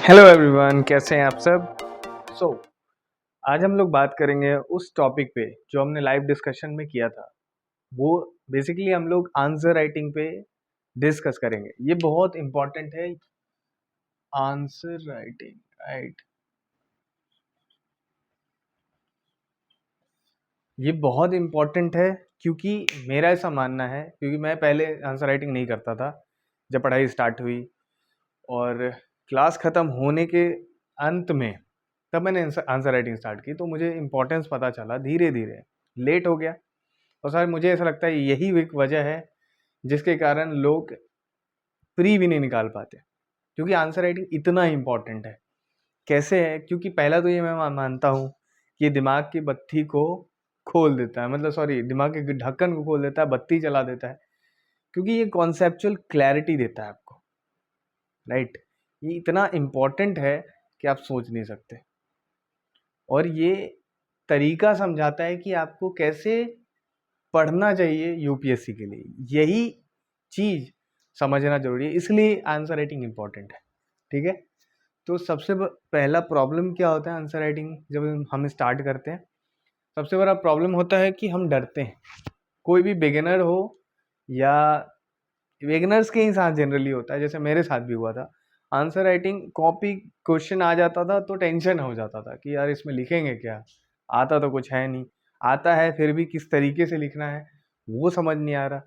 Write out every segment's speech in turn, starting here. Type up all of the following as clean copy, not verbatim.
Hello everyone, कैसे हैं आप सब। आज हम लोग बात करेंगे उस टॉपिक पे जो हमने लाइव डिस्कशन में किया था। वो बेसिकली हम लोग आंसर राइटिंग पे डिस्कस करेंगे। ये बहुत इंपॉर्टेंट है, आंसर राइटिंग, राइट। ये बहुत इंपॉर्टेंट है क्योंकि मेरा ऐसा मानना है, क्योंकि मैं पहले आंसर राइटिंग नहीं करता था जब पढ़ाई स्टार्ट हुई, और क्लास ख़त्म होने के अंत में तब मैंने आंसर राइटिंग स्टार्ट की, तो मुझे इम्पोर्टेंस पता चला धीरे धीरे। लेट हो गया, और सर मुझे ऐसा लगता है यही एक वजह है जिसके कारण लोग प्री भी नहीं निकाल पाते, क्योंकि आंसर राइटिंग इतना इम्पोर्टेंट है। कैसे है? क्योंकि पहला तो ये मैं मानता हूँ कि दिमाग की बत्ती को खोल देता है, मतलब सॉरी, दिमाग के ढक्कन को खोल देता है, बत्ती जला देता है, क्योंकि ये कॉन्सेप्चुअल क्लैरिटी देता है आपको, राइट। ये इतना इम्पोर्टेंट है कि आप सोच नहीं सकते, और ये तरीका समझाता है कि आपको कैसे पढ़ना चाहिए यूपीएससी के लिए। यही चीज़ समझना जरूरी है, इसलिए आंसर राइटिंग इम्पोर्टेंट है। ठीक है, तो सबसे पहला प्रॉब्लम क्या होता है आंसर राइटिंग जब हम स्टार्ट करते हैं? सबसे बड़ा प्रॉब्लम होता है कि हम डरते हैं। कोई भी बिगिनर हो, या बिगिनर्स के ही साथ जनरली होता है, जैसे मेरे साथ भी हुआ था। आंसर राइटिंग कॉपी क्वेश्चन आ जाता था तो टेंशन हो जाता था कि यार इसमें लिखेंगे क्या, आता तो कुछ है नहीं, आता है फिर भी किस तरीके से लिखना है वो समझ नहीं आ रहा,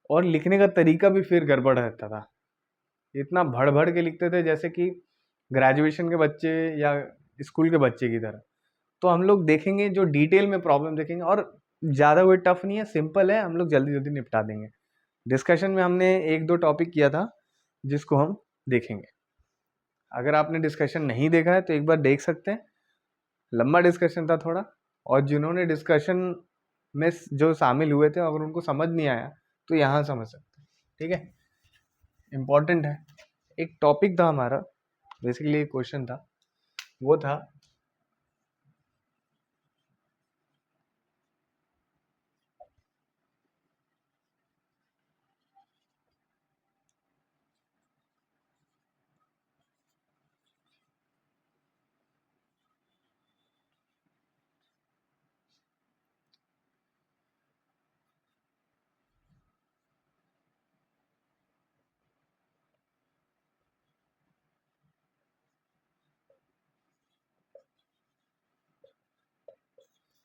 और लिखने का तरीका भी फिर गड़बड़ रहता था। इतना भड़ भड़ के लिखते थे जैसे कि ग्रेजुएशन के बच्चे या स्कूल के बच्चे की तरह। तो हम लोग देखेंगे, जो डिटेल में प्रॉब्लम देखेंगे, और ज़्यादा कोई टफ नहीं है, सिंपल है, हम लोग जल्दी जल्दी निपटा देंगे। डिस्कशन में हमने एक दो टॉपिक किया था जिसको हम देखेंगे। अगर आपने डिस्कशन नहीं देखा है तो एक बार देख सकते हैं, लंबा डिस्कशन था थोड़ा, और जिन्होंने डिस्कशन में जो शामिल हुए थे अगर उनको समझ नहीं आया तो यहाँ समझ सकते हैं। ठीक है, इम्पॉर्टेंट है। एक टॉपिक था हमारा, बेसिकली एक क्वेश्चन था, वो था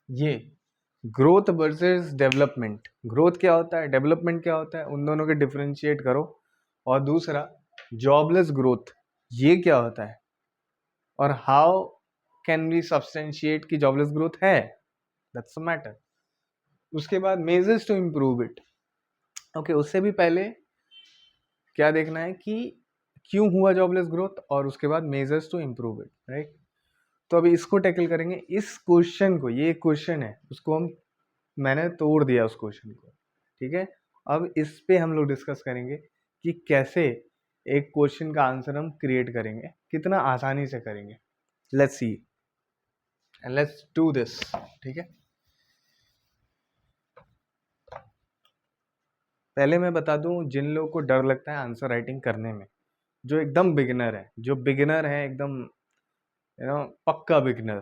ये ग्रोथ वर्सेस डेवलपमेंट। ग्रोथ क्या होता है, डेवलपमेंट क्या होता है, उन दोनों के डिफरेंशिएट करो। और दूसरा, जॉबलेस ग्रोथ, ये क्या होता है, और हाउ कैन वी सब्सटेंशिएट कि जॉबलेस ग्रोथ है, दैट्स द मैटर। उसके बाद measures to improve it. Okay, उससे भी पहले क्या देखना है कि क्यों हुआ जॉबलेस ग्रोथ, और उसके बाद measures to improve it, right. तो अभी इसको टैकल करेंगे, इस क्वेश्चन को, ये क्वेश्चन है उसको हम, मैंने तोड़ दिया उस क्वेश्चन को। ठीक है, अब इस पे हम लोग डिस्कस करेंगे कि कैसे एक क्वेश्चन का आंसर हम क्रिएट करेंगे, कितना आसानी से करेंगे। Let's see and let's do this. ठीक है, पहले मैं बता दूं, जिन लोगों को डर लगता है आंसर राइटिंग करने में, जो एकदम बिगिनर है, जो बिगिनर है एकदम, पक्का बिगिनर,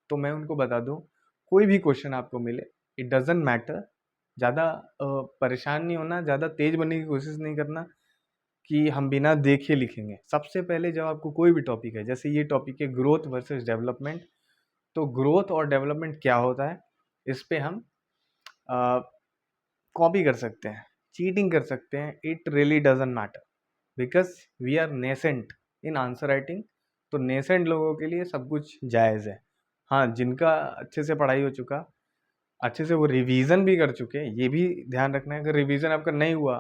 तो मैं उनको बता दूं, कोई भी क्वेश्चन आपको मिले, इट डजेंट मैटर, ज़्यादा परेशान नहीं होना, ज़्यादा तेज बनने की कोशिश नहीं करना कि हम बिना देखे लिखेंगे। सबसे पहले जब आपको कोई भी टॉपिक है, जैसे ये टॉपिक है ग्रोथ वर्सेस डेवलपमेंट, तो ग्रोथ और डेवलपमेंट क्या होता है, इस पे हम कॉपी कर सकते हैं, चीटिंग कर सकते हैं, it really doesn't matter, because we are nascent in answer writing. तो नेसेंट लोगों के लिए सब कुछ जायज़ है। हाँ, जिनका अच्छे से पढ़ाई हो चुका, अच्छे से वो रिवीजन भी कर चुके हैं, ये भी ध्यान रखना है। अगर रिवीजन आपका नहीं हुआ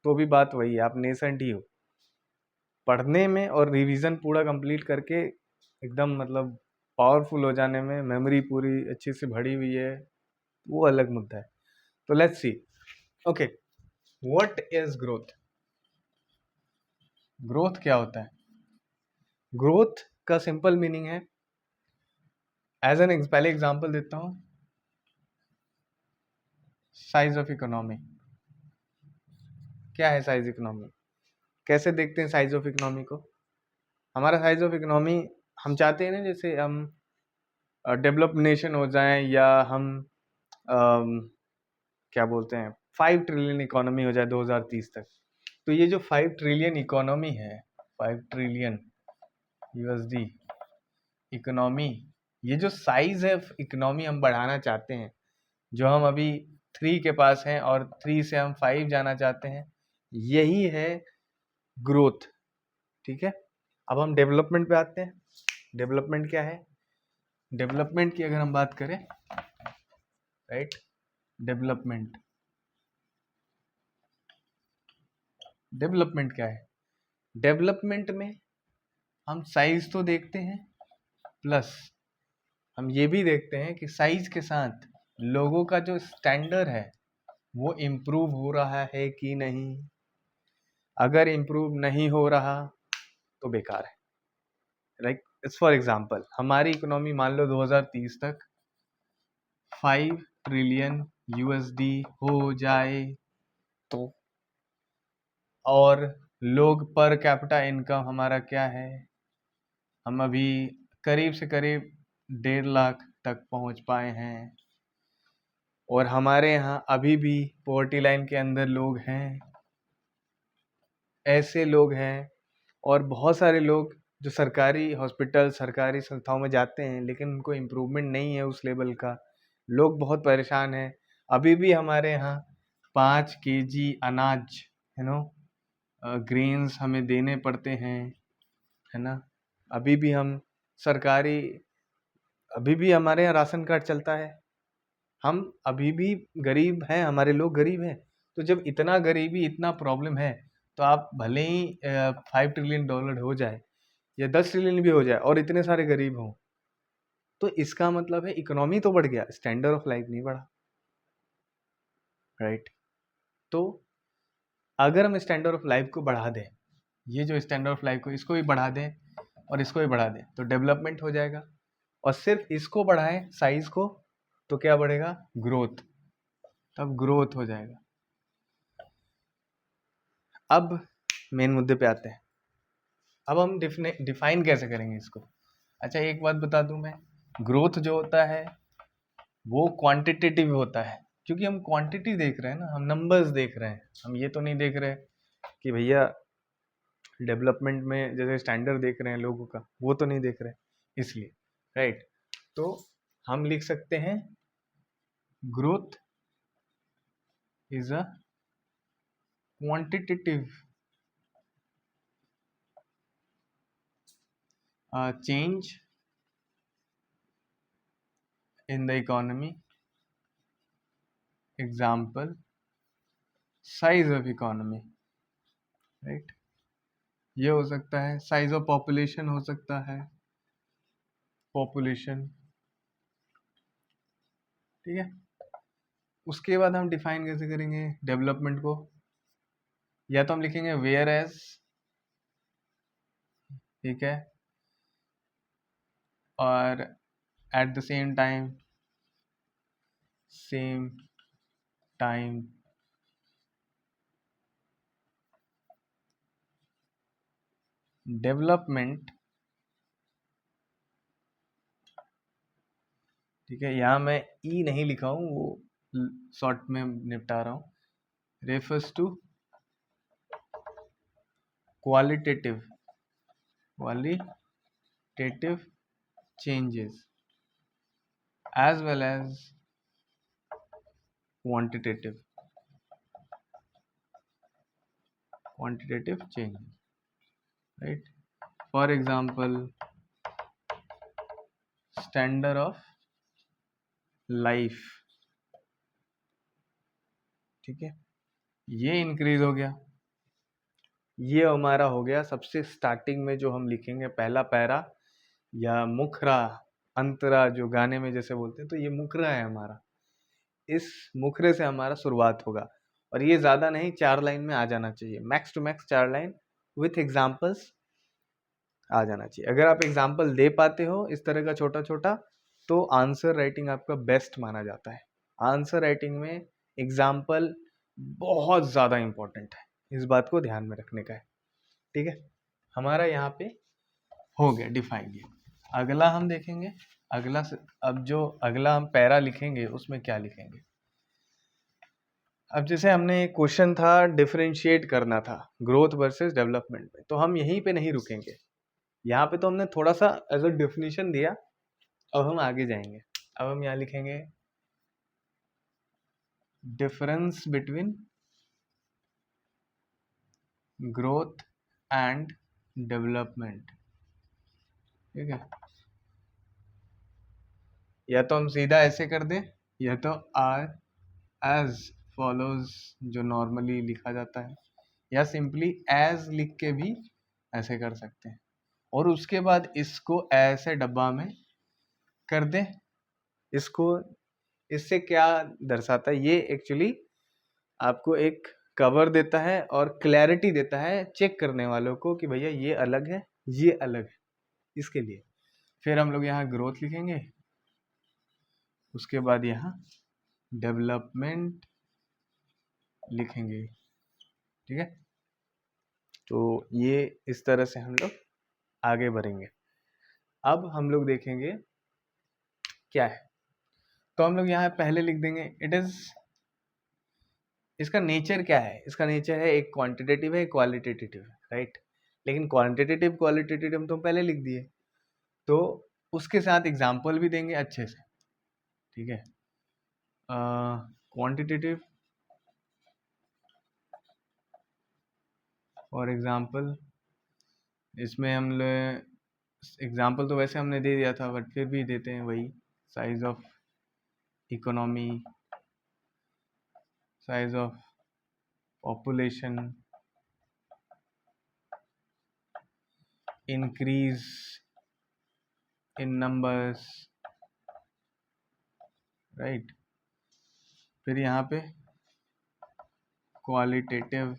तो भी बात वही है, आप नेसेंट ही हो। पढ़ने में और रिवीजन पूरा कंप्लीट करके एकदम मतलब पावरफुल हो जाने में, मेमोरी पूरी अच्छे से भरी हुई है, वो अलग मुद्दा है। तो let's see. Okay, what is growth? Growth क्या होता है? ग्रोथ का सिंपल मीनिंग है, पहले एग्जांपल देता हूँ, साइज ऑफ इकोनॉमी। क्या है साइज इकोनॉमी? कैसे देखते हैं साइज ऑफ इकोनॉमी को? हमारा साइज ऑफ इकोनॉमी, हम चाहते हैं ना जैसे हम डेवलप्ड नेशन हो जाएं, या हम क्या बोलते हैं 5 ट्रिलियन इकोनॉमी हो जाए 2030 तक। तो ये जो 5 ट्रिलियन इकोनॉमी है, 5 ट्रिलियन यूएसडी इकोनॉमी, ये जो साइज है इकोनॉमी हम बढ़ाना चाहते हैं, जो हम अभी 3 के पास हैं और 3 से हम 5 जाना चाहते हैं, यही है ग्रोथ। ठीक है, अब हम डेवलपमेंट पे आते हैं। डेवलपमेंट क्या है? डेवलपमेंट की अगर हम बात करें, राइट, डेवलपमेंट डेवलपमेंट क्या है? डेवलपमेंट में हम साइज तो देखते हैं, प्लस हम ये भी देखते हैं कि साइज के साथ लोगों का जो स्टैंडर्ड है वो इम्प्रूव हो रहा है कि नहीं। अगर इम्प्रूव नहीं हो रहा तो बेकार है। लाइक फॉर एग्जांपल, हमारी इकोनॉमी मान लो 2030 तक 5 ट्रिलियन यूएसडी हो जाए तो, और लोग पर कैपिटा इनकम हमारा क्या है, हम अभी करीब से करीब 1.5 लाख तक पहुंच पाए हैं, और हमारे यहाँ अभी भी पॉवर्टी लाइन के अंदर लोग हैं, ऐसे लोग हैं। और बहुत सारे लोग जो सरकारी हॉस्पिटल, सरकारी संस्थाओं में जाते हैं, लेकिन उनको इम्प्रूवमेंट नहीं है उस लेवल का। लोग बहुत परेशान हैं। अभी भी हमारे यहाँ 5 केजी अनाज, ग्रेन्स हमें देने पड़ते हैं, है ना। अभी भी हम सरकारी, अभी भी हमारे यहाँ राशन कार्ड चलता है। हम अभी भी गरीब हैं, हमारे लोग गरीब हैं। तो जब इतना गरीबी, इतना प्रॉब्लम है, तो आप भले ही 5 ट्रिलियन डॉलर हो जाए या 10 ट्रिलियन भी हो जाए और इतने सारे गरीब हों, तो इसका मतलब है इकोनॉमी तो बढ़ गया, स्टैंडर्ड ऑफ लाइफ नहीं बढ़ा, राइट। तो अगर हम स्टैंडर्ड ऑफ लाइफ को बढ़ा दें, ये जो स्टैंडर्ड ऑफ लाइफ को, इसको भी बढ़ा दें और इसको भी बढ़ा दें, तो डेवलपमेंट हो जाएगा। और सिर्फ इसको बढ़ाएं, साइज को, तो क्या बढ़ेगा? ग्रोथ। तब ग्रोथ हो जाएगा। अब मेन मुद्दे पे आते हैं। अब हम डिफाइन कैसे करेंगे इसको? अच्छा, एक बात बता दूं मैं, ग्रोथ जो होता है वो क्वांटिटेटिव होता है, क्योंकि हम क्वांटिटी देख रहे हैं ना, हम नंबर्स देख रहे हैं। हम ये तो नहीं देख रहे कि भैया डेवलपमेंट में जैसे स्टैंडर्ड देख रहे हैं लोगों का, वो तो नहीं देख रहे, इसलिए, राइट। तो हम लिख सकते हैं growth is a quantitative change in the economy, example size of economy, right। ये हो सकता है साइज ऑफ पॉपुलेशन, हो सकता है पॉपुलेशन, ठीक है। उसके बाद हम डिफाइन कैसे करेंगे डेवलपमेंट को? या तो हम लिखेंगे वेयर एज, ठीक है, और at the same time development, ठीक है। यहाँ मैं ई नहीं लिखा हूँ, वो शॉर्ट में निपटा रहा हूँ। Refers to qualitative changes as well as quantitative changes, right। For example, standard of life, ठीक है, ये इंक्रीज हो गया। ये हमारा हो गया सबसे स्टार्टिंग में जो हम लिखेंगे पहला पैरा या मुखरा, अंतरा जो गाने में जैसे बोलते हैं, तो ये मुखरा है हमारा। इस मुखरे से हमारा शुरुआत होगा, और ये ज़्यादा नहीं, 4 लाइन में आ जाना चाहिए, max to max 4 line with examples आ जाना चाहिए। अगर आप एग्जाम्पल दे पाते हो इस तरह का छोटा छोटा, तो आंसर राइटिंग आपका बेस्ट माना जाता है। आंसर राइटिंग में एग्जाम्पल बहुत ज़्यादा इम्पोर्टेंट है, इस बात को ध्यान में रखने का है, ठीक है। हमारा यहाँ पे हो गया डिफाइन ये। अगला हम देखेंगे, अब जो अगला हम पैरा लिखेंगे उसमें क्या लिखेंगे। अब जैसे हमने एक क्वेश्चन था डिफरेंशिएट करना था ग्रोथ वर्सेस डेवलपमेंट में, तो हम यहीं पे नहीं रुकेंगे। यहाँ पे तो हमने थोड़ा सा एज अ डेफिनेशन दिया, अब हम आगे जाएंगे। अब हम यहाँ लिखेंगे difference between growth and development. ठीक है, या तो हम सीधा ऐसे कर दें, या तो आर एज फॉलोज जो नॉर्मली लिखा जाता है, या सिंपली एज लिख के भी ऐसे कर सकते हैं, और उसके बाद इसको ऐसे डब्बा में कर दें। इसको, इससे क्या दर्शाता है, ये एक्चुअली आपको एक कवर देता है और क्लैरिटी देता है चेक करने वालों को कि भैया ये अलग है, ये अलग है, इसके लिए। फिर हम लोग यहाँ ग्रोथ लिखेंगे, उसके बाद यहाँ डेवलपमेंट लिखेंगे। ठीक है, तो ये इस तरह से हम लोग आगे बढ़ेंगे। अब हम लोग देखेंगे क्या है, तो हम लोग यहाँ पहले लिख देंगे इट इज, इसका नेचर क्या है, इसका नेचर है एक क्वांटिटेटिव है, एक क्वालिटेटिव है, राइट। लेकिन क्वांटिटेटिव क्वालिटेटिव हम तो पहले लिख दिए, तो उसके साथ एग्जाम्पल भी देंगे अच्छे से। ठीक है, क्वांटिटेटिव और एग्जाम्पल, इसमें हम लोग एग्जाम्पल तो वैसे हमने दे दिया था, बट फिर भी देते हैं वही, size of economy, size of population, increase in numbers, right. फिर यहाँ पे क्वालिटेटिव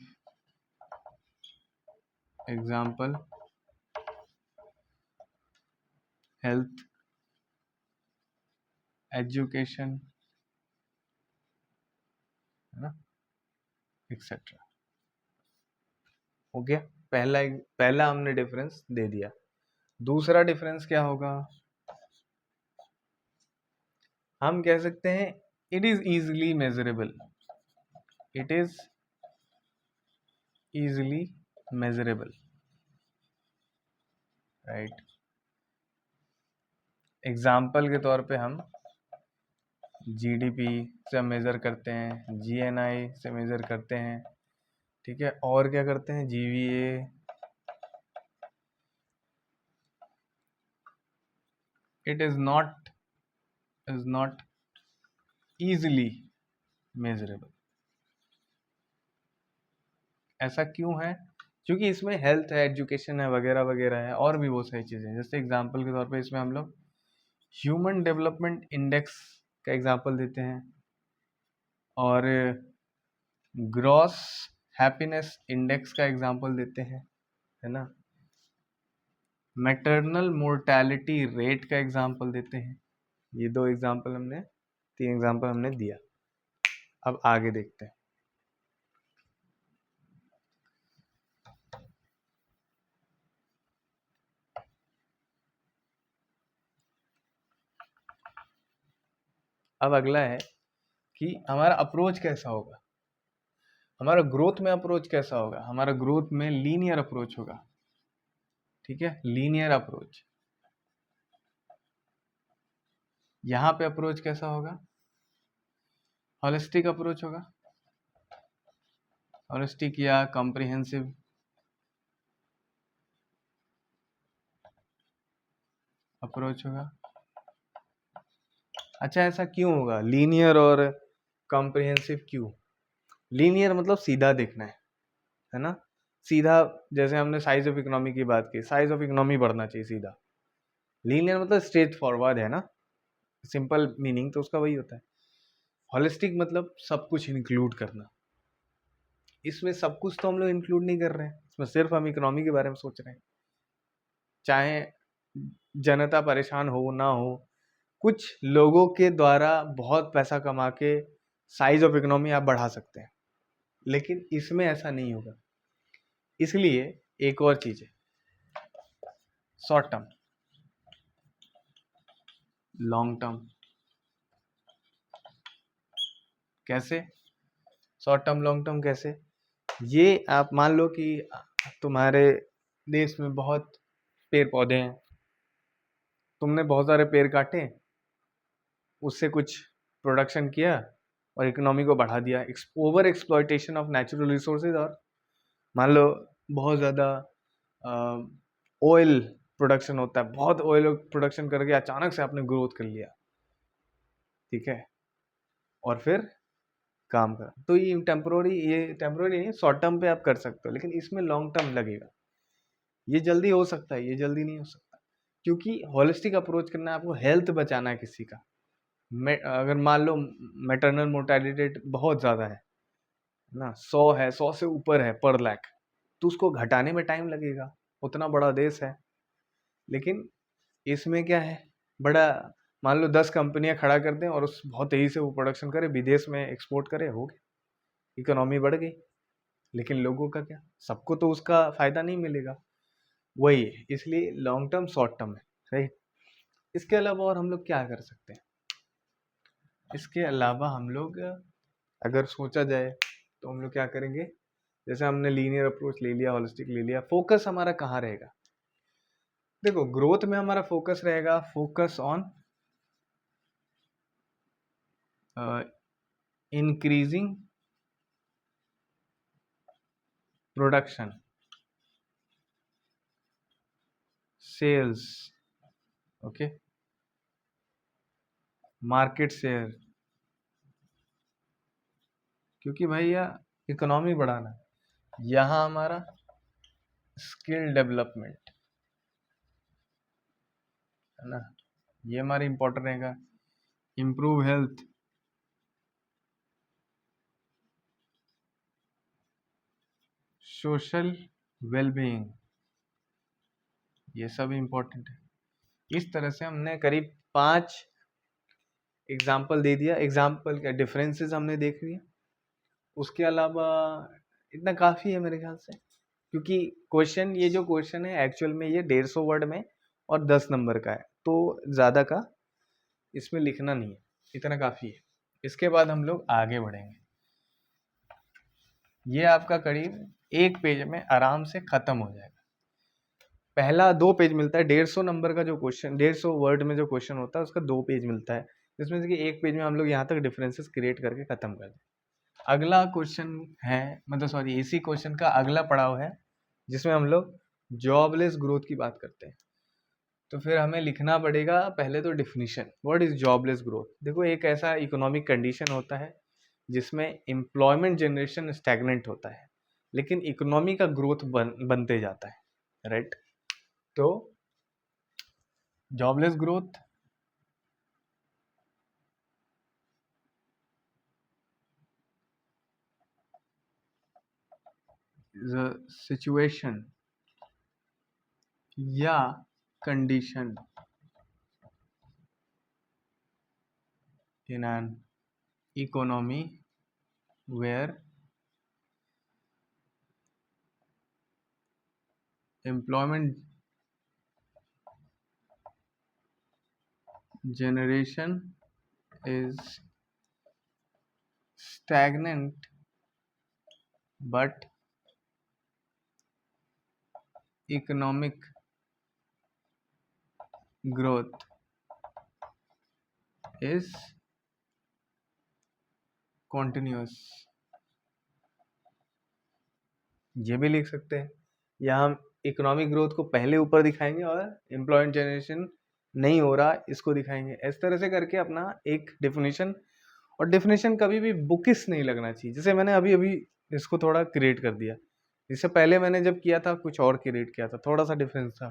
एग्जाम्पल, हेल्थ, एजुकेशन, है ना, एक्सेट्रा। हो गया, पहला हमने डिफरेंस दे दिया। दूसरा डिफरेंस क्या होगा, हम कह सकते हैं it is easily measurable, it is easily measurable, right. Example के तौर पे हम जीडीपी से मेजर करते हैं, जीएनआई से मेजर करते हैं, ठीक है, और क्या करते हैं, GVA, it is not easily measurable. ऐसा क्यों है, क्योंकि इसमें हेल्थ है, एजुकेशन है, वगैरह वगैरह है, और भी बहुत सारी चीज़ें। जैसे एग्जाम्पल के तौर पे इसमें हम लोग ह्यूमन डेवलपमेंट इंडेक्स का एग्जाम्पल देते हैं, और ग्रॉस हैप्पीनेस इंडेक्स का एग्जाम्पल देते हैं, है ना, मैटरनल मोर्टेलिटी रेट का एग्जाम्पल देते हैं। ये 2 एग्जाम्पल हमने, 3 एग्जाम्पल हमने दिया। अब आगे देखते हैं। अब अगला है कि हमारा अप्रोच कैसा होगा, हमारा ग्रोथ में अप्रोच कैसा होगा। हमारा ग्रोथ में लीनियर अप्रोच होगा, ठीक है, लीनियर अप्रोच। यहाँ पे अप्रोच कैसा होगा, होलिस्टिक अप्रोच होगा, होलिस्टिक या कॉम्प्रिहेंसिव अप्रोच होगा। अच्छा, ऐसा क्यों होगा, लीनियर और कॉम्प्रिहेंसिव क्यों। लीनियर मतलब सीधा देखना है ना, सीधा। जैसे हमने साइज ऑफ इकोनॉमी की बात की, साइज ऑफ इकोनॉमी बढ़ना चाहिए सीधा। लीनियर मतलब स्ट्रेट फॉरवर्ड, है ना, सिंपल मीनिंग तो उसका वही होता है। होलिस्टिक मतलब सब कुछ इंक्लूड करना। इसमें सब कुछ तो हम लोग इंक्लूड नहीं कर रहे हैं, इसमें सिर्फ हम इकोनॉमी के बारे में सोच रहे हैं। चाहे जनता परेशान हो ना हो, कुछ लोगों के द्वारा बहुत पैसा कमा के साइज ऑफ इकोनॉमी आप बढ़ा सकते हैं, लेकिन इसमें ऐसा नहीं होगा। इसलिए एक और चीज़ है, शॉर्ट टर्म, लॉन्ग टर्म। कैसे शॉर्ट टर्म लॉन्ग टर्म कैसे? ये आप मान लो कि तुम्हारे देश में बहुत पेड़ पौधे हैं, तुमने बहुत सारे पेड़ काटे, उससे कुछ प्रोडक्शन किया और इकोनॉमी को बढ़ा दिया। Over exploitation of natural resources, और मान लो बहुत ज़्यादा ऑयल प्रोडक्शन होता है, बहुत ऑयल प्रोडक्शन करके अचानक से आपने ग्रोथ कर लिया, ठीक है, और फिर काम करा, तो ये टेम्पोररी नहीं, शॉर्ट टर्म पे आप कर सकते हो, लेकिन इसमें लॉन्ग टर्म लगेगा। ये जल्दी हो सकता है, ये जल्दी नहीं हो सकता, क्योंकि होलिस्टिक अप्रोच करना है आपको, हेल्थ बचाना है किसी का। अगर मान लो मैटरनल मोर्टेलिटी रेट बहुत ज़्यादा है ना, 100 है, 100 से ऊपर है पर लाख, तो उसको घटाने में टाइम लगेगा, उतना बड़ा देश है। लेकिन इसमें क्या है, बड़ा मान लो 10 कंपनियां खड़ा कर दें और उस बहुत तेजी से वो प्रोडक्शन करे, विदेश में एक्सपोर्ट करे, हो गया, इकोनॉमी बढ़ गई। लेकिन लोगों का क्या, सबको तो उसका फायदा नहीं मिलेगा, वही है, इसलिए लॉन्ग टर्म शॉर्ट टर्म है, राइट। इसके अलावा और हम लोग क्या कर सकते हैं? इसके अलावा हम लोग अगर सोचा जाए तो हम लोग क्या करेंगे, जैसे हमने लीनियर अप्रोच ले लिया, होलिस्टिक ले लिया, फोकस हमारा कहाँ रहेगा? देखो, ग्रोथ में हमारा फोकस रहेगा, focus on increasing production, sales, okay, market share, क्योंकि भैया इकोनॉमी बढ़ाना, यहाँ हमारा स्किल डेवलपमेंट है ना, ये हमारा इंपॉर्टेंट रहेगा। इम्प्रूव हेल्थ, सोशल वेलबीइंग, ये सब इम्पोर्टेंट है। इस तरह से हमने करीब 5 एग्जाम्पल दे दिया, एग्जाम्पल क्या डिफरेंसेस हमने देख लिया। उसके अलावा इतना काफ़ी है मेरे ख्याल से, क्योंकि क्वेश्चन, ये जो क्वेश्चन है एक्चुअल में ये 150 वर्ड में और 10 नंबर का है, तो ज़्यादा का इसमें लिखना नहीं है, इतना काफ़ी है। इसके बाद हम लोग आगे बढ़ेंगे। ये आपका करीब 1 पेज में आराम से ख़त्म हो जाएगा। पहला 2 पेज मिलता है, 150 नंबर का जो क्वेश्चन, 150 वर्ड में जो क्वेश्चन होता है उसका 2 पेज मिलता है, जिसमें से कि 1 पेज में हम लोग यहाँ तक डिफरेंसेस क्रिएट करके ख़त्म कर दें। अगला क्वेश्चन है, मतलब सॉरी, इसी क्वेश्चन का अगला पड़ाव है जिसमें हम लोग जॉबलेस ग्रोथ की बात करते हैं। तो फिर हमें लिखना पड़ेगा पहले तो definition, what is jobless growth. देखो, एक ऐसा इकोनॉमिक कंडीशन होता है जिसमें एम्प्लॉयमेंट जनरेशन स्टैग्नेंट होता है, लेकिन इकोनॉमी का ग्रोथ बनते जाता है, राइट। तो jobless growth is a situation या condition in an economy where employment generation is stagnant but economic growth is continuous। ये भी लिख सकते हैं, या हम इकोनॉमिक ग्रोथ को पहले ऊपर दिखाएंगे और एम्प्लॉयमेंट जनरेशन नहीं हो रहा इसको दिखाएंगे, इस तरह से करके अपना एक डेफिनेशन। और डेफिनेशन कभी भी बुकिश नहीं लगना चाहिए, जैसे मैंने अभी अभी इसको थोड़ा क्रिएट कर दिया, इससे पहले मैंने जब किया था कुछ और क्रिएट किया था, थोड़ा सा डिफरेंस था।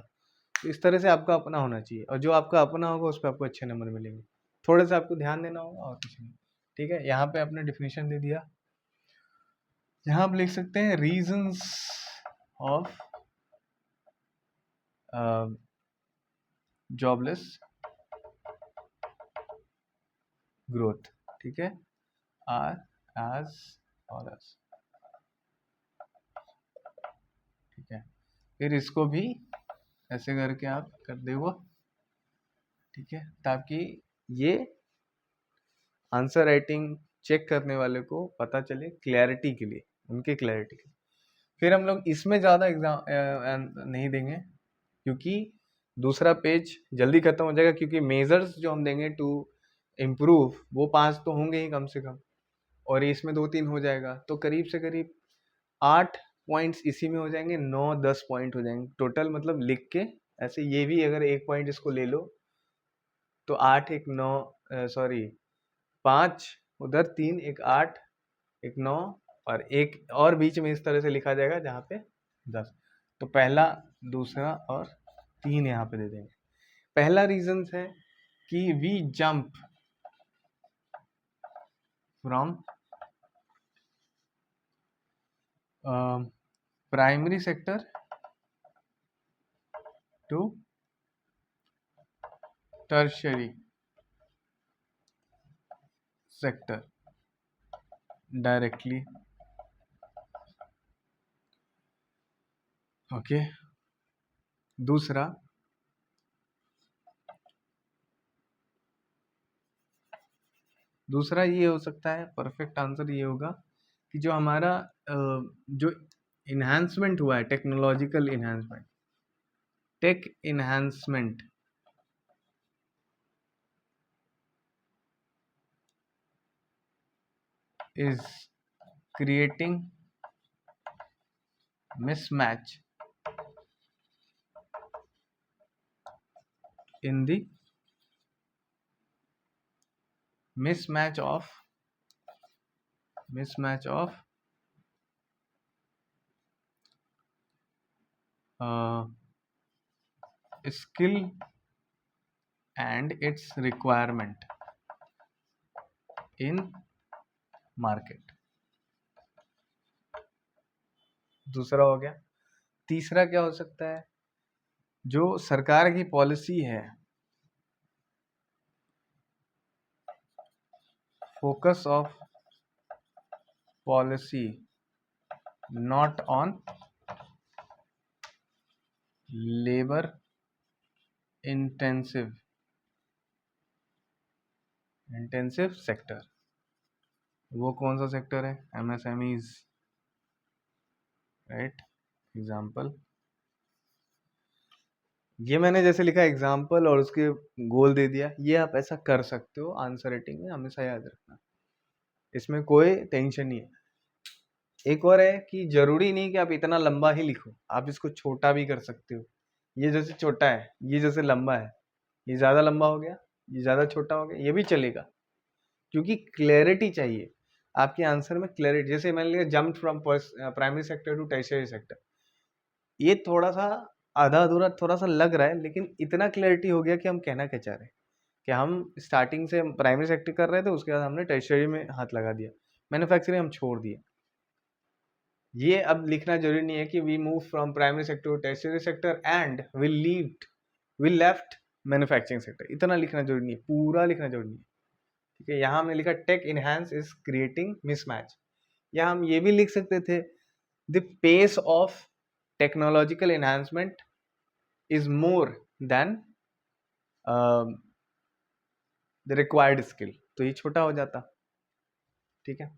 तो इस तरह से आपका अपना होना चाहिए, और जो आपका अपना होगा उस पर आपको अच्छे नंबर मिलेंगे। थोड़े से आपको ध्यान देना होगा और कुछ नहीं, ठीक है। यहाँ पे आपने डिफिनेशन दे दिया, यहाँ आप लिख सकते हैं रीजंस ऑफ जॉबलेस ग्रोथ, ठीक है, आर एज फॉलोस, ठीक है। फिर इसको भी ऐसे करके आप कर देगा, ठीक है, ताकि ये आंसर राइटिंग चेक करने वाले को पता चले, क्लैरिटी के लिए, उनके क्लैरिटी के लिए। फिर हम लोग इसमें ज़्यादा एग्जाम नहीं देंगे, क्योंकि दूसरा पेज जल्दी खत्म हो जाएगा, क्योंकि मेजर्स जो हम देंगे टू इम्प्रूव वो 5 तो होंगे ही कम से कम, और इसमें 2-3 हो जाएगा, तो करीब से करीब 8 पॉइंट्स इसी में हो जाएंगे, 9-10 पॉइंट हो जाएंगे टोटल, मतलब लिख के ऐसे। ये भी अगर 1 पॉइंट इसको ले लो तो 8 1 9, सॉरी 5 उधर, 3 1 8 1 9, और एक और बीच में इस तरह से लिखा जाएगा जहाँ पे 10। तो पहला, दूसरा और 3 यहाँ पे दे देंगे। पहला रीजन है कि we jump from primary sector to tertiary sector directly, okay. दूसरा, ये हो सकता है, परफेक्ट आंसर ये होगा कि जो हमारा जो इन्हांसमेंट हुआ है, technological enhancement, tech enhancement is creating mismatch in the mismatch of skill and its requirement in market। दूसरा हो गया। तीसरा क्या हो सकता है, जो सरकार की पॉलिसी है, focus of policy not on labour intensive sector. वो कौन सा सेक्टर है, एमएसएमईज, राइट। एग्जाम्पल, ये मैंने जैसे लिखा एग्जाम्पल और उसके गोल दे दिया, ये आप ऐसा कर सकते हो आंसर राइटिंग में, हमेशा याद रखना, इसमें कोई टेंशन नहीं है। एक और है कि जरूरी नहीं कि आप इतना लंबा ही लिखो, आप इसको छोटा भी कर सकते हो। ये जैसे छोटा है, ये जैसे लंबा है, ये ज़्यादा लंबा हो गया, ये ज़्यादा छोटा हो गया, ये भी चलेगा, क्योंकि क्लैरिटी चाहिए आपके आंसर में, क्लैरिटी। जैसे मैंने लिखा jump from primary sector to tertiary sector, ये थोड़ा सा आधा अधूरा थोड़ा सा लग रहा है, लेकिन इतना क्लैरिटी हो गया कि हम कहना क्या चाह रहे हैं, कि हम स्टार्टिंग से प्राइमरी सेक्टर कर रहे थे, उसके बाद हमने टर्शियरी में हाथ लगा दिया, मैन्युफैक्चरिंग हम छोड़ दिए। ये अब लिखना जरूरी नहीं है कि we move from primary sector to tertiary sector and we left manufacturing sector, इतना लिखना जरूरी नहीं है, पूरा लिखना जरूरी नहीं है, ठीक है। यहाँ हमने लिखा tech enhance is creating mismatch, या हम ये भी लिख सकते थे the pace of technological enhancement is more than the required skill, तो ये छोटा हो जाता, ठीक है।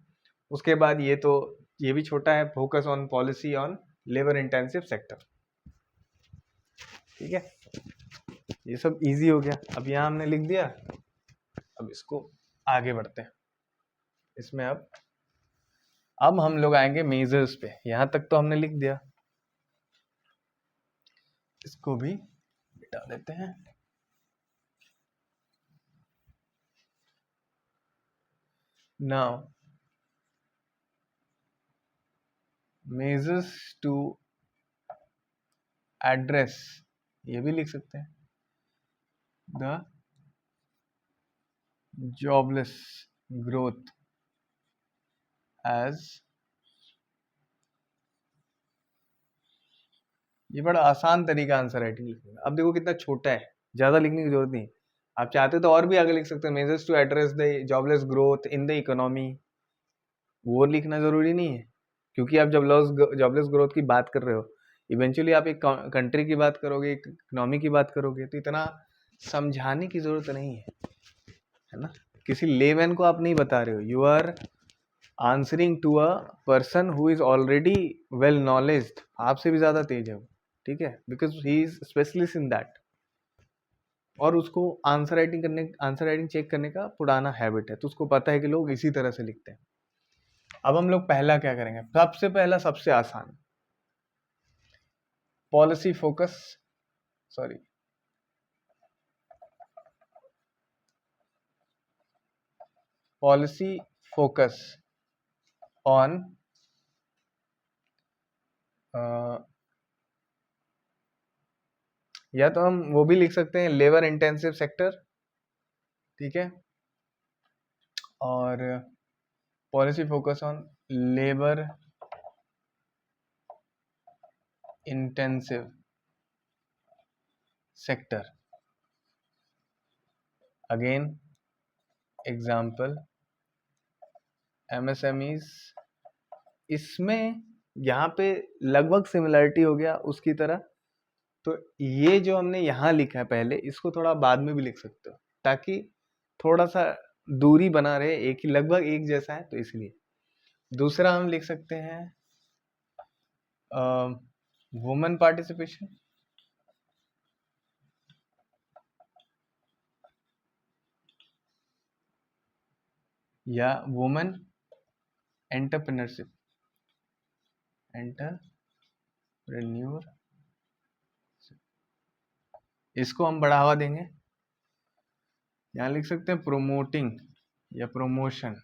उसके बाद ये भी छोटा है, focus on policy on labour intensive sector, ठीक है। ये सब इजी हो गया। अब यहाँ हमने लिख दिया, अब इसको आगे बढ़ते हैं। इसमें अब हम लोग आएंगे मेजर्स पे, यहाँ तक तो हमने लिख दिया, इसको भी मिटा देते हैं। नाउ मेजर्स टू एड्रेस, ये भी लिख सकते हैं, द जॉबलेस ग्रोथ एज, ये बड़ा आसान तरीका आंसर राइटिंग लिखने का। अब देखो कितना छोटा है, ज़्यादा लिखने की जरूरत नहीं। आप चाहते तो और भी आगे लिख सकते हैं, measures to address the jobless growth in the economy, वो लिखना ज़रूरी नहीं है, क्योंकि आप जब जॉबलेस ग्रोथ की बात कर रहे हो, इवेंचुअली आप एक कंट्री की बात करोगे, एक इकोनॉमी की बात करोगे, तो इतना समझाने की ज़रूरत नहीं है ना। किसी लेमैन को आप नहीं बता रहे हो, you are answering to a person who is already well knowledged, आपसे भी ज़्यादा तेज है वो, ठीक है, because he is specialist in that. और उसको आंसर राइटिंग चेक करने का पुराना हैबिट है, तो उसको पता है कि लोग इसी तरह से लिखते हैं। अब हम लोग पहला क्या करेंगे, सबसे पहला सबसे आसान, policy focus, sorry policy focus on या तो हम वो भी लिख सकते हैं लेबर इंटेंसिव सेक्टर, ठीक है, और policy focus on labour intensive sector. Again example MSMEs, इसमें यहाँ पे लगभग सिमिलरिटी हो गया उसकी तरह। तो ये जो हमने यहाँ लिखा है पहले, इसको थोड़ा बाद में भी लिख सकते हो, ताकि थोड़ा सा दूरी बना रहे, एक ही लगभग एक जैसा है, तो इसलिए। दूसरा हम लिख सकते हैं वुमेन पार्टिसिपेशन या वुमेन एंटरप्रेन्योरशिप, एंटरप्रेन्योर, इसको हम बढ़ावा देंगे, यहाँ लिख सकते हैं प्रोमोटिंग या प्रमोशन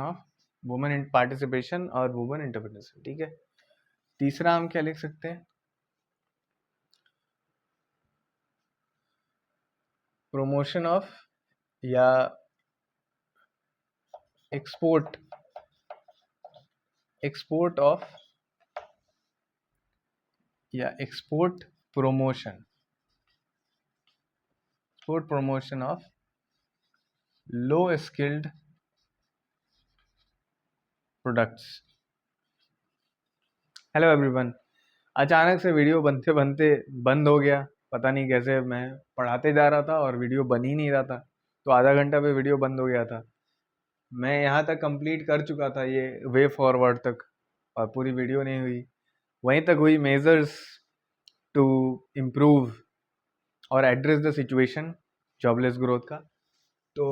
ऑफ वुमेन पार्टिसिपेशन और वुमेन एंटरप्रेन्योरशिप, ठीक है। तीसरा हम क्या लिख सकते हैं, प्रमोशन ऑफ या एक्सपोर्ट ऑफ या export promotion of low skilled products. Hello everyone, अचानक से वीडियो बनते बनते बंद हो गया, पता नहीं कैसे। मैं पढ़ाते जा रहा था और वीडियो बन ही नहीं रहा था, तो आधा घंटा पे वीडियो बंद हो गया था। मैं यहाँ तक कंप्लीट कर चुका था, ये वे फॉरवर्ड तक, और पूरी वीडियो नहीं हुई। वहीं तक हुई मेजर्स टू इम्प्रूव और address the situation jobless growth का। तो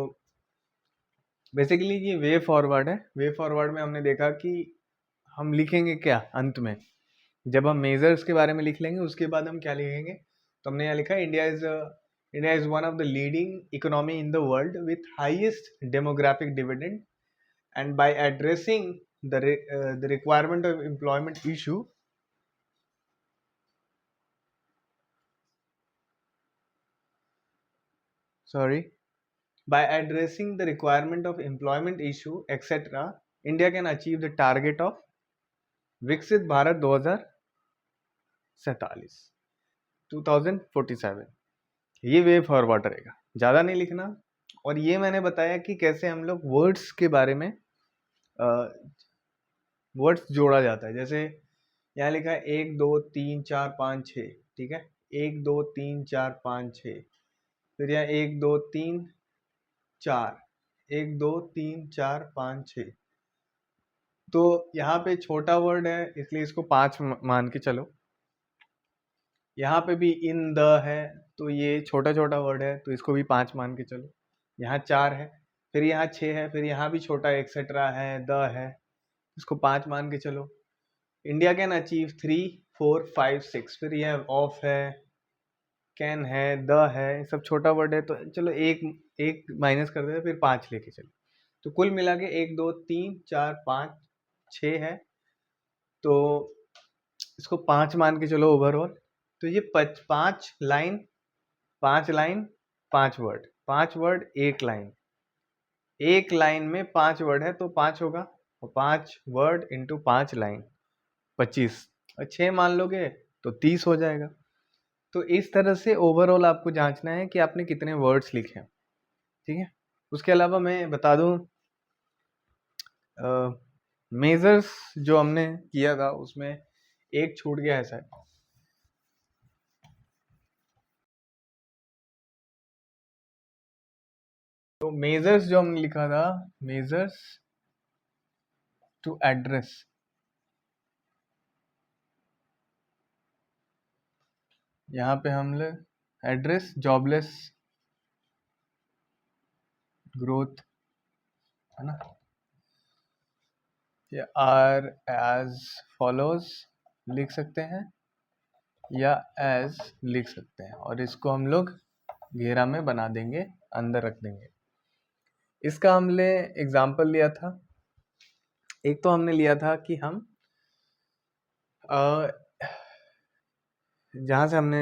बेसिकली ये वे फॉरवर्ड है। वे फॉरवर्ड में हमने देखा कि हम लिखेंगे क्या अंत में, जब हम मेजर्स के बारे में लिख लेंगे उसके बाद हम क्या लिखेंगे। तो हमने यहाँ लिखा India is one of the leading economy in the world with highest demographic dividend and by addressing the requirement of employment issue, by addressing the requirement of employment issue etc, India can achieve the target of विकसित भारत 2047 ये way forward रहेगा, ज़्यादा नहीं लिखना। और ये मैंने बताया कि कैसे हम लोग वर्ड्स के बारे में वर्ड्स जोड़ा जाता है। जैसे यहाँ लिखा है 1 2 3 4 5 6, ठीक है, 1 2 3 4 5 6, फिर यहाँ 1 2 3 4, 1 2 3 4 5 6। तो यहाँ पे छोटा वर्ड है इसलिए इसको 5 मान के चलो। यहाँ पे भी इन द है तो ये छोटा छोटा वर्ड है तो इसको भी 5 मान के चलो। यहाँ 4 है, फिर यहाँ 6 है, फिर यहाँ भी छोटा एक्सेट्रा है, द है, इसको 5 मान के चलो। इंडिया कैन अचीव 3 4 5 6, फिर यह ऑफ है, कैन है, द है, सब छोटा वर्ड है, तो चलो एक माइनस कर देते, फिर 5 लेके चलो। तो कुल मिला के 1 2 3 4 5 6 है, तो इसको 5 मान के चलो ओवरऑल। तो ये 5 line 5 line 5 word, 5 word 1 line, 1 line में 5 वर्ड है तो 5 होगा, और 5 वर्ड इंटू 5 लाइन 25, और 6 मान लोगे तो 30 हो जाएगा। तो इस तरह से ओवरऑल आपको जांचना है कि आपने कितने वर्ड्स लिखे हैं, ठीक है। उसके अलावा मैं बता दूं मेजर्स जो हमने किया था उसमें एक छूट गया है शायद। तो मेजर्स जो हमने लिखा था, मेजर्स टू एड्रेस, यहाँ पे हम लोग एड्रेस जॉबलेस ग्रोथ, है ना, ये आर एज फॉलोज लिख सकते हैं या एज लिख सकते हैं, और इसको हम लोग घेरा में बना देंगे, अंदर रख देंगे। इसका हमने एग्जाम्पल लिया था, एक तो हमने लिया था कि हम जहाँ से हमने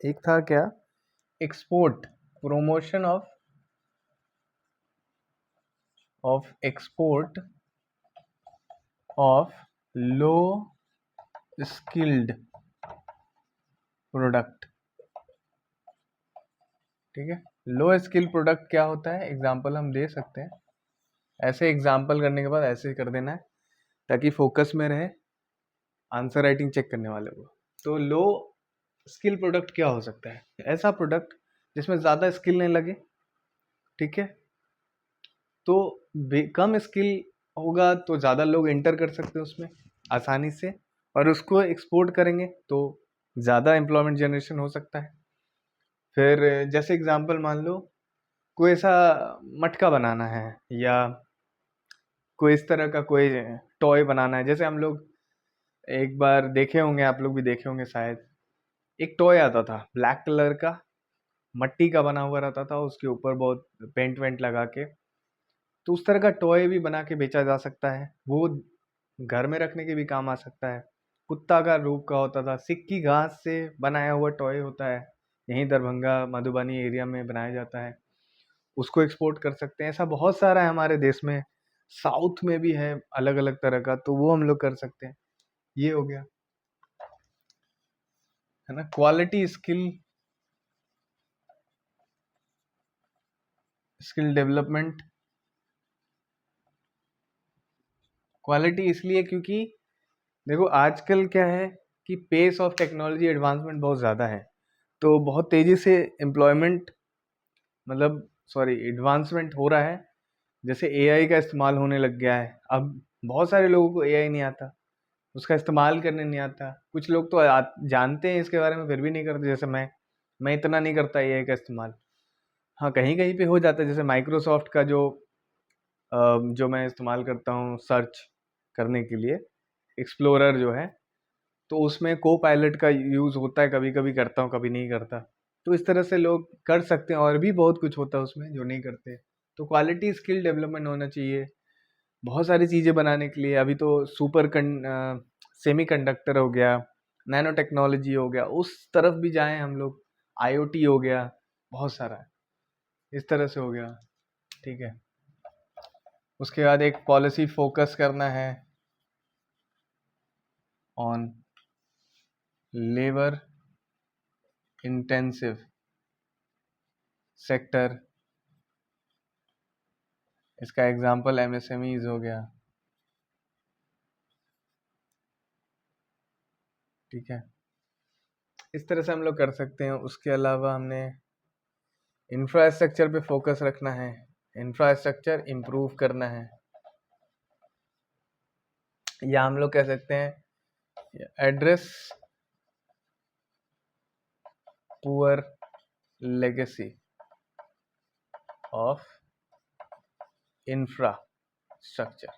एक था क्या, export, promotion of export of low skilled product. ठीक है, लो स्किल प्रोडक्ट क्या होता है, एग्जाम्पल हम दे सकते हैं। ऐसे एग्जाम्पल करने के बाद ऐसे कर देना है ताकि फोकस में रहे आंसर राइटिंग चेक करने वाले को। तो लो स्किल प्रोडक्ट क्या हो सकता है, ऐसा प्रोडक्ट जिसमें ज़्यादा स्किल नहीं लगे। ठीक है, तो कम स्किल होगा तो ज़्यादा लोग एंटर कर सकते हैं उसमें आसानी से, और उसको एक्सपोर्ट करेंगे तो ज़्यादा एम्प्लॉयमेंट जनरेशन हो सकता है। फिर जैसे एग्जांपल मान लो कोई ऐसा मटका बनाना है या कोई इस तरह का कोई टॉय बनाना है। जैसे हम लोग एक बार देखे होंगे, आप लोग भी देखे होंगे शायद, एक टॉय आता था ब्लैक कलर का, मट्टी का बना हुआ रहता था, उसके ऊपर बहुत पेंट वेंट लगा के। तो उस तरह का टॉय भी बना के बेचा जा सकता है, वो घर में रखने के भी काम आ सकता है। कुत्ता का रूप का होता था, सिक्की घास से बनाया हुआ टॉय होता है, यहीं दरभंगा मधुबनी एरिया में बनाया जाता है, उसको एक्सपोर्ट कर सकते हैं। ऐसा बहुत सारा है हमारे देश में, साउथ में भी है अलग अलग तरह का, तो वो हम लोग कर सकते हैं। ये हो गया, है ना। क्वालिटी स्किल डेवलपमेंट, क्वालिटी इसलिए क्योंकि देखो आजकल क्या है कि पेस ऑफ टेक्नोलॉजी एडवांसमेंट बहुत ज़्यादा है, तो बहुत तेज़ी से एम्प्लॉयमेंट, मतलब सॉरी, एडवांसमेंट हो रहा है। जैसे एआई का इस्तेमाल होने लग गया है, अब बहुत सारे लोगों को एआई नहीं आता, उसका इस्तेमाल करने नहीं आता। कुछ लोग तो जानते हैं इसके बारे में फिर भी नहीं करते, जैसे मैं इतना नहीं करता एआई का इस्तेमाल। हाँ, कहीं कहीं पे हो जाता है, जैसे माइक्रोसॉफ्ट का जो मैं इस्तेमाल करता हूँ सर्च करने के लिए, एक्सप्लोरर जो है, तो उसमें को पायलट का यूज़ होता है, कभी कभी करता हूँ कभी नहीं करता। तो इस तरह से लोग कर सकते हैं, और भी बहुत कुछ होता है उसमें जो नहीं करते। तो क्वालिटी स्किल डेवलपमेंट होना चाहिए बहुत सारी चीज़ें बनाने के लिए। अभी तो सेमी कंडक्टर हो गया, नैनो टेक्नोलॉजी हो गया, उस तरफ भी जाएं हम लोग, आईओटी हो गया, बहुत सारा है, इस तरह से हो गया। ठीक है, उसके बाद एक पॉलिसी फोकस करना है ऑन लेबर इंटेंसिव सेक्टर, इसका एग्जांपल एमएसएमईज हो गया। ठीक है, इस तरह से हम लोग कर सकते हैं। उसके अलावा हमने इंफ्रास्ट्रक्चर पे फोकस रखना है, इंफ्रास्ट्रक्चर इम्प्रूव करना है, या हम लोग कह सकते हैं address poor legacy of infrastructure.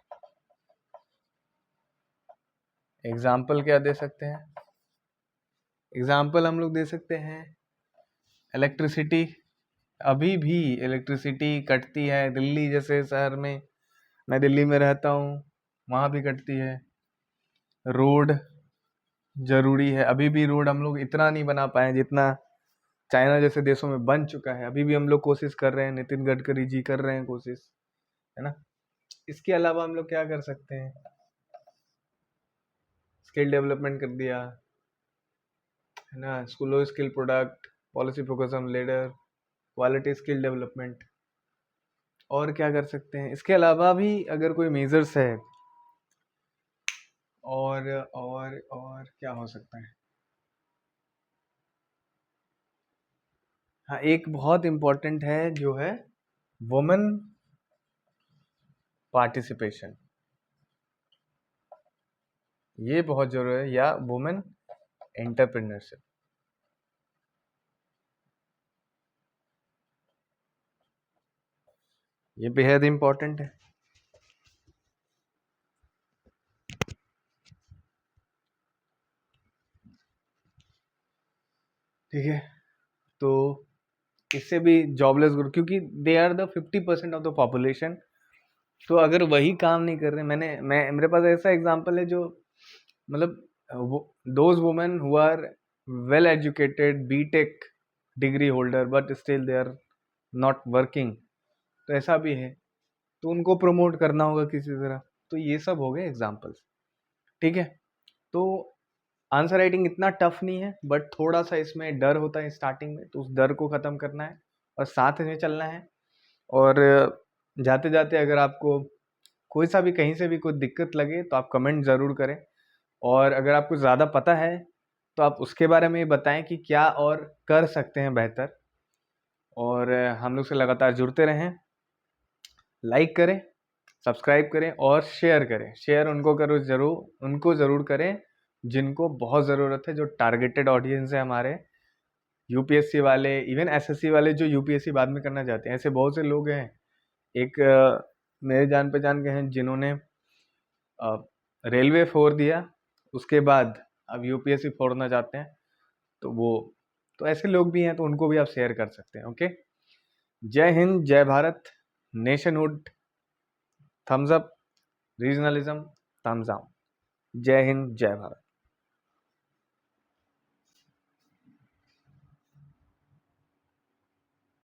Example क्या दे सकते हैं, एग्जाम्पल हम लोग दे सकते हैं इलेक्ट्रिसिटी। अभी भी इलेक्ट्रिसिटी कटती है दिल्ली जैसे शहर में, मैं दिल्ली में रहता हूँ, वहाँ भी कटती है। रोड जरूरी है, अभी भी रोड हम लोग इतना नहीं बना पाए जितना चाइना जैसे देशों में बन चुका है। अभी भी हम लोग कोशिश कर रहे हैं, नितिन गडकरी जी कर रहे हैं कोशिश, है ना। इसके अलावा हम लोग क्या कर सकते हैं, स्किल डेवलपमेंट कर दिया, है ना, स्कूलो skill product, policy focus on leader, quality skill development. और क्या कर सकते हैं इसके अलावा भी, अगर कोई मेजर्स है और क्या हो सकता है? हाँ, एक बहुत इम्पोर्टेंट है जो है वुमेन पार्टिसिपेशन, ये बहुत जरूरी है, या वुमेन एंटरप्रेन्योरशिप, ये बेहद इम्पोर्टेंट है। ठीक है, तो इससे भी जॉबलेस ग्रुप, क्योंकि they are the 50% of the population, तो अगर वही काम नहीं कर रहे, मेरे पास ऐसा एग्जांपल है जो मतलब those women who are well educated, BTech degree holder, but still they are not working, तो ऐसा भी है, तो उनको प्रमोट करना होगा किसी तरह। तो ये सब हो गए एग्जाम्पल्स। ठीक है, तो आंसर राइटिंग इतना टफ नहीं है, बट थोड़ा सा इसमें डर होता है स्टार्टिंग में, तो उस डर को ख़त्म करना है और साथ में चलना है। और जाते जाते अगर आपको कोई सा भी कहीं से भी कोई दिक्कत लगे तो आप कमेंट ज़रूर करें, और अगर आपको ज़्यादा पता है तो आप उसके बारे में बताएं कि क्या और कर सकते हैं बेहतर। और हम लोग से लगातार जुड़ते रहें, लाइक करें, सब्सक्राइब करें और शेयर करें। शेयर उनको ज़रूर करें जिनको बहुत ज़रूरत है, जो टारगेटेड ऑडियंस है हमारे, यूपीएससी वाले, इवन एसएससी वाले जो यूपीएससी बाद में करना चाहते हैं। ऐसे बहुत से लोग हैं, एक मेरे जान पहचान के हैं जिन्होंने रेलवे फोड़ दिया, उसके बाद अब यूपीएससी फोड़ना चाहते हैं, तो ऐसे लोग भी हैं, तो उनको भी आप शेयर कर सकते हैं। Okay, Jai Hind, Jai Bharat, nationhood thumbs up, regionalism thumbs down. Jai Hind, Jai Bharat.